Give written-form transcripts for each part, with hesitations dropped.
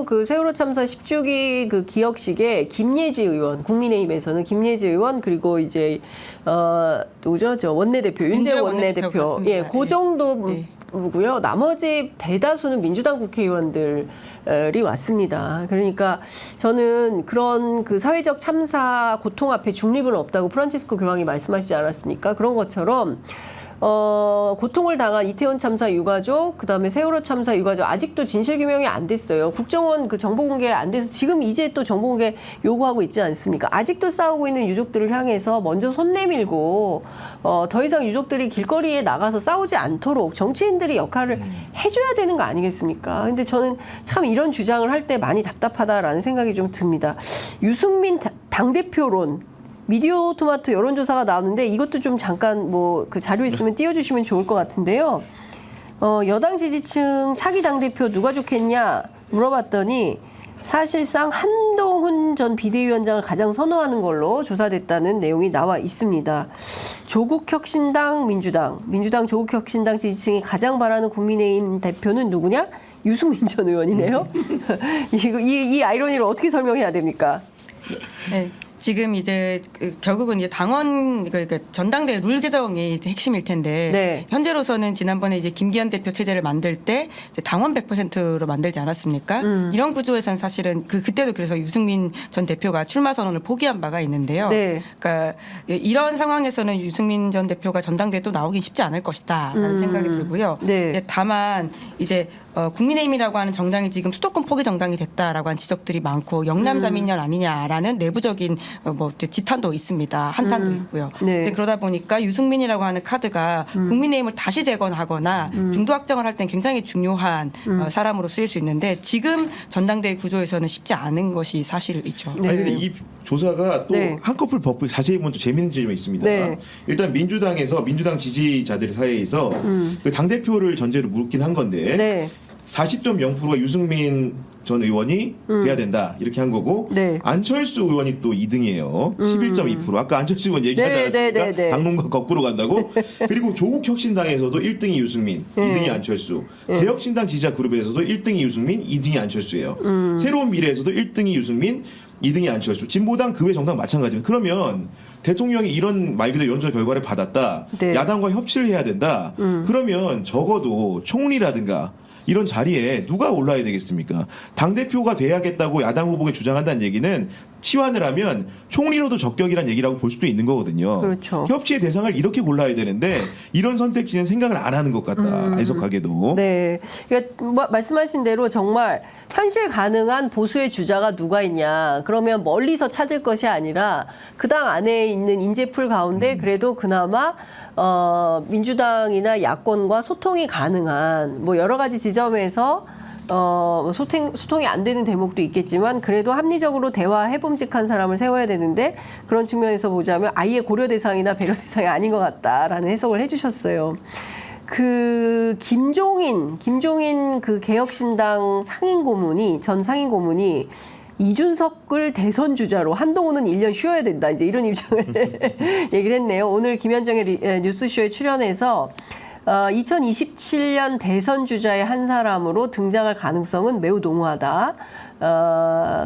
그 세월호 참사 10주기 그 기억식에 김예지 의원, 국민의힘에서는 김예지 의원 그리고 이제 누구죠? 저 원내대표 윤재원 원내대표, 예, 그 정도고요. 나머지 대다수는 민주당 국회의원들. 이 왔습니다. 그러니까 저는 그런 그 사회적 참사 고통 앞에 중립은 없다고 프란치스코 교황이 말씀하시지 않았습니까? 그런 것처럼 고통을 당한 이태원 참사 유가족, 그다음에 세월호 참사 유가족 아직도 진실 규명이 안 됐어요. 국정원 그 정보 공개 안 돼서 지금 이제 또 정보 공개 요구하고 있지 않습니까? 아직도 싸우고 있는 유족들을 향해서 먼저 손 내밀고 더 이상 유족들이 길거리에 나가서 싸우지 않도록 정치인들이 역할을 해줘야 되는 거 아니겠습니까? 근데 저는 참 이런 주장을 할 때 많이 답답하다라는 생각이 좀 듭니다. 유승민 당대표론 미디어 토마토 여론조사가 나오는데 이것도 좀 잠깐 뭐 그 자료 있으면 띄워주시면 좋을 것 같은데요. 여당 지지층 차기 당대표 누가 좋겠냐 물어봤더니 사실상 한동훈 전 비대위원장을 가장 선호하는 걸로 조사됐다는 내용이 나와 있습니다. 조국혁신당 민주당 조국혁신당 지지층이 가장 바라는 국민의힘 대표는 누구냐? 유승민 전 의원이네요. 이 아이러니를 어떻게 설명해야 됩니까? 네. 지금 이제 결국은 이제 당원 그러니까 전당대회 룰 개정이 핵심일 텐데 네. 현재로서는 지난번에 이제 김기현 대표 체제를 만들 때 이제 당원 100%로 만들지 않았습니까? 이런 구조에서는 사실은 그때도 그래서 유승민 전 대표가 출마 선언을 포기한 바가 있는데요. 네. 그러니까 이런 상황에서는 유승민 전 대표가 전당대회 또 나오긴 쉽지 않을 것이다라는 생각이 들고요. 네. 다만 이제 국민의힘이라고 하는 정당이 지금 수도권 포기 정당이 됐다라고 하는 지적들이 많고 영남자민련 아니냐라는 내부적인 뭐 지탄도 있습니다. 한탄도 있고요. 네. 그러다 보니까 유승민이라고 하는 카드가 국민의힘을 다시 재건하거나 중도 확정을 할 땐 굉장히 중요한 사람으로 쓰일 수 있는데 지금 전당대회 구조에서는 쉽지 않은 것이 사실이죠. 네. 아니 근데 이 조사가 또 네. 한꺼풀 벗고 자세히 보면 또 재미있는 점이 있습니다. 네. 일단 민주당 지지자들 사이에서 그 당대표를 전제로 묻긴 한 건데 네. 40.0%가 유승민 전 의원이 돼야 된다 이렇게 한 거고 네. 안철수 의원이 또 2등이에요. 11.2%. 아까 안철수 의원 얘기하지 네, 않았습니까? 네, 네, 네. 당론과 거꾸로 간다고. 그리고 조국혁신당에서도 1등이 유승민, 2등이 안철수. 개혁신당 지지자 그룹에서도 1등이 유승민, 2등이 안철수예요. 새로운 미래에서도 1등이 유승민, 2등이 안철수. 진보당 그 외 정당 마찬가지입니다. 그러면 대통령이 이런 말 그대로 여론조사 결과를 받았다. 네. 야당과 협치를 해야 된다. 그러면 적어도 총리라든가 이런 자리에 누가 올라야 되겠습니까? 당대표가 돼야겠다고 야당 후보가 주장한다는 얘기는 치환을 하면 총리로도 적격이란 얘기라고 볼 수도 있는 거거든요. 그렇죠. 협치의 대상을 이렇게 골라야 되는데 이런 선택지는 생각을 안 하는 것 같다. 해석하게도. 네. 그러니까 뭐 말씀하신 대로 정말 현실 가능한 보수의 주자가 누가 있냐. 그러면 멀리서 찾을 것이 아니라 그 당 안에 있는 인재풀 가운데 그래도 그나마 민주당이나 야권과 소통이 가능한 뭐 여러 가지 지점에서 소통이 안 되는 대목도 있겠지만 그래도 합리적으로 대화해봄직한 사람을 세워야 되는데 그런 측면에서 보자면 아예 고려 대상이나 배려 대상이 아닌 것 같다라는 해석을 해주셨어요. 그 김종인 그 개혁신당 전 상임 고문이 이준석을 대선 주자로 한동훈은 1년 쉬어야 된다. 이제 이런 입장을 얘기를 했네요. 오늘 김현정의 뉴스쇼에 출연해서 2027년 대선 주자의 한 사람으로 등장할 가능성은 매우 농후하다.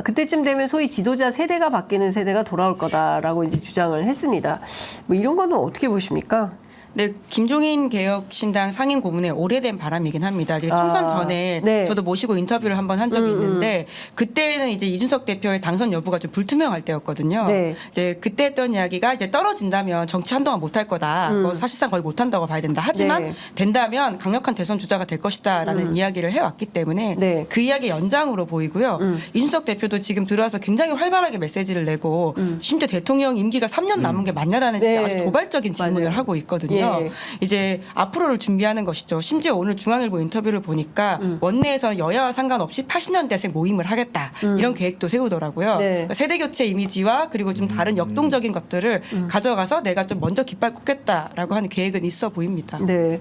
그때쯤 되면 소위 지도자 세대가 바뀌는 세대가 돌아올 거다라고 이제 주장을 했습니다. 뭐 이런 거는 어떻게 보십니까? 네, 김종인 개혁신당 상임 고문의 오래된 바람이긴 합니다. 이제 총선 전에 네. 저도 모시고 인터뷰를 한번 한 적이 있는데 그때는 이제 이준석 대표의 당선 여부가 좀 불투명할 때였거든요. 네. 이제 그때 했던 이야기가 이제 떨어진다면 정치 한동안 못할 거다. 뭐 사실상 거의 못한다고 봐야 된다. 하지만 네. 된다면 강력한 대선 주자가 될 것이다라는 이야기를 해왔기 때문에 네. 그 이야기 연장으로 보이고요. 이준석 대표도 지금 들어와서 굉장히 활발하게 메시지를 내고 심지어 대통령 임기가 3년 남은 게 맞냐라는 네. 아주 도발적인 질문을 맞아요. 하고 있거든요. 예. 이제 앞으로를 준비하는 것이죠. 심지어 오늘 중앙일보 인터뷰를 보니까 원내에서 여야와 상관없이 80년대생 모임을 하겠다. 이런 계획도 세우더라고요. 네. 그러니까 세대교체 이미지와 그리고 좀 다른 역동적인 것들을 가져가서 내가 좀 먼저 깃발 꽂겠다라고 하는 계획은 있어 보입니다. 네.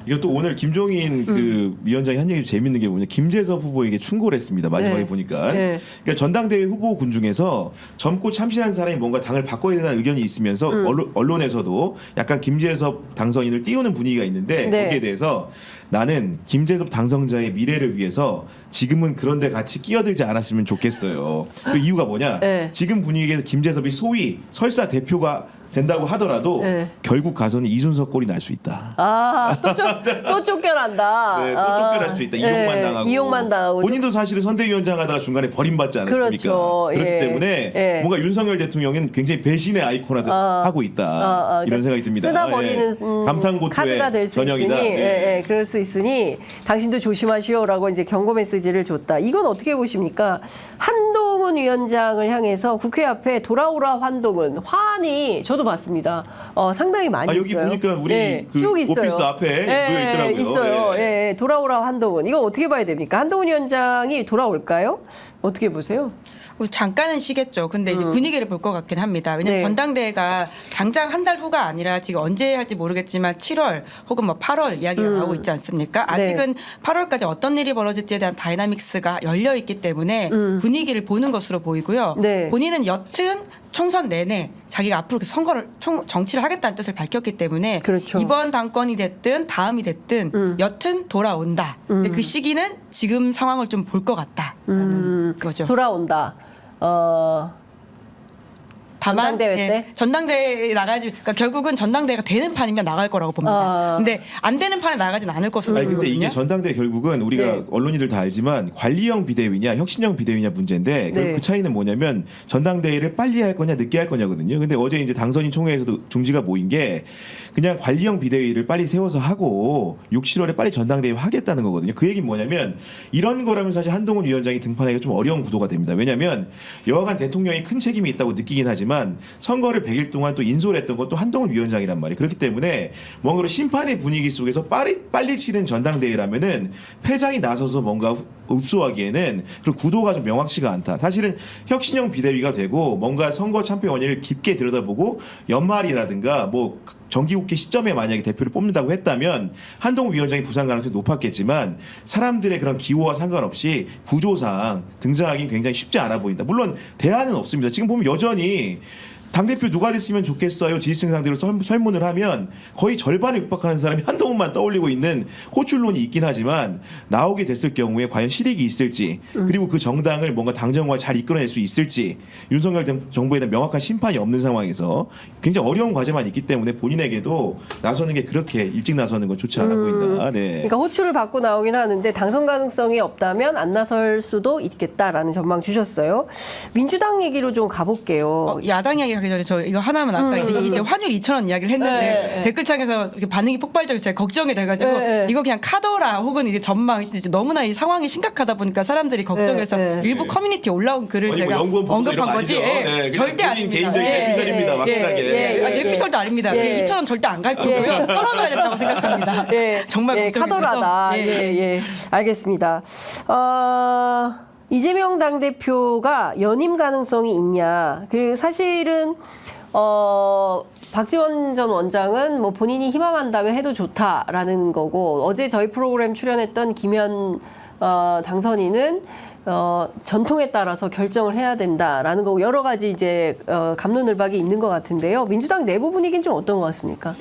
이것도 오늘 김종인 그 위원장이 한 얘기 재밌는 게 뭐냐. 김재섭 후보에게 충고를 했습니다. 마지막에 네. 보니까. 네. 그러니까 전당대회 후보군 중에서 젊고 참신한 사람이 뭔가 당을 바꿔야 된다는 의견이 있으면서 언론에서도 약간 김재섭 김재섭 당선인을 띄우는 분위기가 있는데 네. 거기에 대해서 나는 김재섭 당선자의 미래를 위해서 지금은 그런데 같이 끼어들지 않았으면 좋겠어요. 그 이유가 뭐냐? 네. 지금 분위기에서 김재섭이 소위 설사 대표가 된다고 하더라도 네. 결국 가서는 이준석 꼴이 날 수 있다. 아, 또 쫓겨난다. 네, 또 쫓겨날 수 있다. 이용만 네, 당하고. 이용만 당하고. 본인도 사실은 선대위원장 하다가 중간에 버림받지 않았습니까? 그렇죠. 그렇기 예. 때문에 예. 뭔가 윤석열 대통령은 굉장히 배신의 아이콘화 하고 있다. 이런 생각이 듭니다. 쓰다 버리는 감탄고투의 카드가 될 수 있으니, 전형이다. 네. 그럴 수 있으니 당신도 조심하시오라고 이제 경고 메시지를 줬다. 이건 어떻게 보십니까? 한동훈 위원장을 향해서 국회 앞에 돌아오라 한동훈 화환이 저도 봤습니다. 상당히 많이 여기 있어요. 보니까 우리 그 쭉 있어요. 오피스 앞에 놓여 있더라고요. 있어요. 예. 돌아오라 한동훈. 이거 어떻게 봐야 됩니까? 한동훈 위원장이 돌아올까요? 어떻게 보세요? 잠깐은 쉬겠죠. 근데 이제 분위기를 볼 것 같긴 합니다. 왜냐하면 네. 전당대회가 당장 한 달 후가 아니라 지금 언제 할지 모르겠지만 7월 혹은 뭐 8월 이야기가 나오고 있지 않습니까? 아직은 8월까지 어떤 일이 벌어질지에 대한 다이나믹스가 열려 있기 때문에 분위기를 보는 것으로 보이고요. 네. 본인은 여튼 총선 내내 자기가 앞으로 그 선거를 정치를 하겠다는 뜻을 밝혔기 때문에 그렇죠. 이번 당권이 됐든 다음이 됐든 여튼 돌아온다. 근데 그 시기는 지금 상황을 좀 볼 것 같다라는 거죠. 돌아온다. 다만 전당대회 때? 전당대회에 나가지 그러니까 결국은 전당대회가 되는 판이면 나갈 거라고 봅니다. 근데 안 되는 판에 나가진 않을 것으로 아니 근데 보이거든요. 이게 전당대회 결국은 우리가 네. 언론인들 다 알지만 관리형 비대위냐 혁신형 비대위냐 문제인데 네. 그 차이는 뭐냐면 전당대회를 빨리 할 거냐 늦게 할 거냐거든요. 근데 어제 이제 당선인 총회에서도 중지가 모인 게 그냥 관리형 비대위를 빨리 세워서 하고 6, 7월에 빨리 전당대회 하겠다는 거거든요. 그 얘기는 뭐냐면 이런 거라면 사실 한동훈 위원장이 등판하기가 좀 어려운 구도가 됩니다. 왜냐하면 여하간 대통령이 큰 책임이 있다고 느끼긴 하지만 선거를 100일 동안 또 인솔 했던 것도 한동훈 위원장이란 말이에요. 그렇기 때문에 뭔가 심판의 분위기 속에서 빨리 치는 전당대회라면은 패장이 나서서 뭔가 읍소하기에는 그리고 구도가 좀 명확치가 않다. 사실은 혁신형 비대위가 되고 뭔가 선거 참패 원인을 깊게 들여다보고 연말이라든가 뭐 정기국회 시점에 만약에 대표를 뽑는다고 했다면 한동훈 위원장이 부상 가능성이 높았겠지만 사람들의 그런 기호와 상관없이 구조상 등장하기는 굉장히 쉽지 않아 보인다. 물론 대안은 없습니다. 지금 보면 여전히 당대표 누가 됐으면 좋겠어요. 지지층 상대로 설문을 하면 거의 절반에 육박하는 사람이 한동훈만 떠올리고 있는 호출론이 있긴 하지만 나오게 됐을 경우에 과연 실익이 있을지 그리고 그 정당을 뭔가 당정과 잘 이끌어낼 수 있을지 윤석열 정부에 대한 명확한 심판이 없는 상황에서 굉장히 어려운 과제만 있기 때문에 본인에게도 나서는 게 그렇게 일찍 나서는 건 좋지 않아 보인다. 네. 그러니까 호출을 받고 나오긴 하는데 당선 가능성이 없다면 안 나설 수도 있겠다라는 전망 주셨어요. 민주당 얘기로 좀 가볼게요. 야당 이야기 가기 전에 저 이거 하나만 아까 이제 환율 2,000원 이야기를 했는데 네. 댓글창에서 이렇게 반응이 폭발적이어서 제가 걱정이 돼가지고 네. 이거 그냥 카더라 혹은 이제 전망 이제 너무나 이 상황이 심각하다 보니까 사람들이 걱정해서 네. 일부 커뮤니티에 올라온 글을 아니, 뭐 제가 연구원 보고서 이런 언급한 거 거지. 아니죠? 예, 네, 절대 본인 아닙니다. 개인적인 내피셜입니다. 확실하게. 내피셜도 아닙니다. 2,000원 절대 안 갈 거고요. 떨어져야 된다고 생각합니다. 정말 걱정이 카더라다. 돼서. 알겠습니다. 이재명 당대표가 연임 가능성이 있냐. 그리고 사실은 박지원 전 원장은 뭐 본인이 희망한다면 해도 좋다라는 거고 어제 저희 프로그램 출연했던 김현 당선인은 전통에 따라서 결정을 해야 된다라는 거고 여러 가지 이제 갑론을박이 있는 것 같은데요. 민주당 내부 분위기는 좀 어떤 것 같습니까?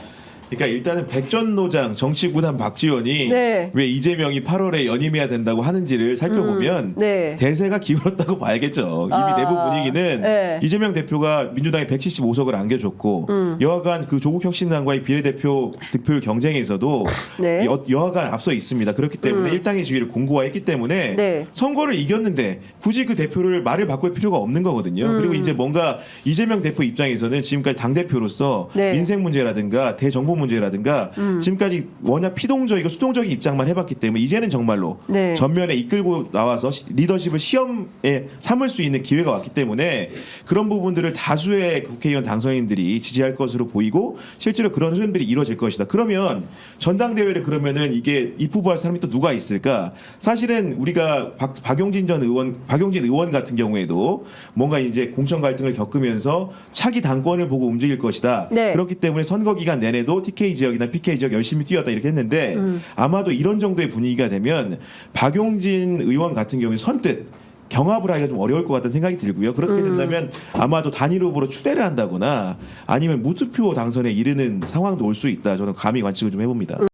그러니까 일단은 백전노장 정치구단 박지원이 네. 왜 이재명이 8월에 연임해야 된다고 하는지를 살펴보면 네. 대세가 기울었다고 봐야겠죠. 이미 내부 분위기는 네. 이재명 대표가 민주당에 175석을 안겨줬고 여하간 그 조국 혁신당과의 비례대표 득표율 경쟁에서도 네. 여하간 앞서 있습니다. 그렇기 때문에 일당의 지위를 공고화했기 때문에 네. 선거를 이겼는데 굳이 그 대표를 말을 바꿀 필요가 없는 거거든요. 그리고 이제 뭔가 이재명 대표 입장에서는 지금까지 당대표로서 네. 민생 문제라든가 대정부 문제라든가 지금까지 워낙 피동적이고 수동적인 입장만 해봤기 때문에 이제는 정말로 네. 전면에 이끌고 나와서 리더십을 시험에 삼을 수 있는 기회가 왔기 때문에 그런 부분들을 다수의 국회의원 당선인들이 지지할 것으로 보이고 실제로 그런 흐름들이 이루어질 것이다. 그러면 전당대회를 그러면은 이게 입후보할 사람이 또 누가 있을까? 사실은 우리가 박용진 의원 같은 경우에도 뭔가 이제 공천 갈등을 겪으면서 차기 당권을 보고 움직일 것이다. 네. 그렇기 때문에 선거 기간 내내도 TK 지역이나 PK 지역 열심히 뛰었다 이렇게 했는데 아마도 이런 정도의 분위기가 되면 박용진 의원 같은 경우에 선뜻 경합을 하기가 좀 어려울 것 같다는 생각이 들고요. 그렇게 된다면 아마도 단일 후보로 추대를 한다거나 아니면 무투표 당선에 이르는 상황도 올 수 있다. 저는 감히 관측을 좀 해봅니다.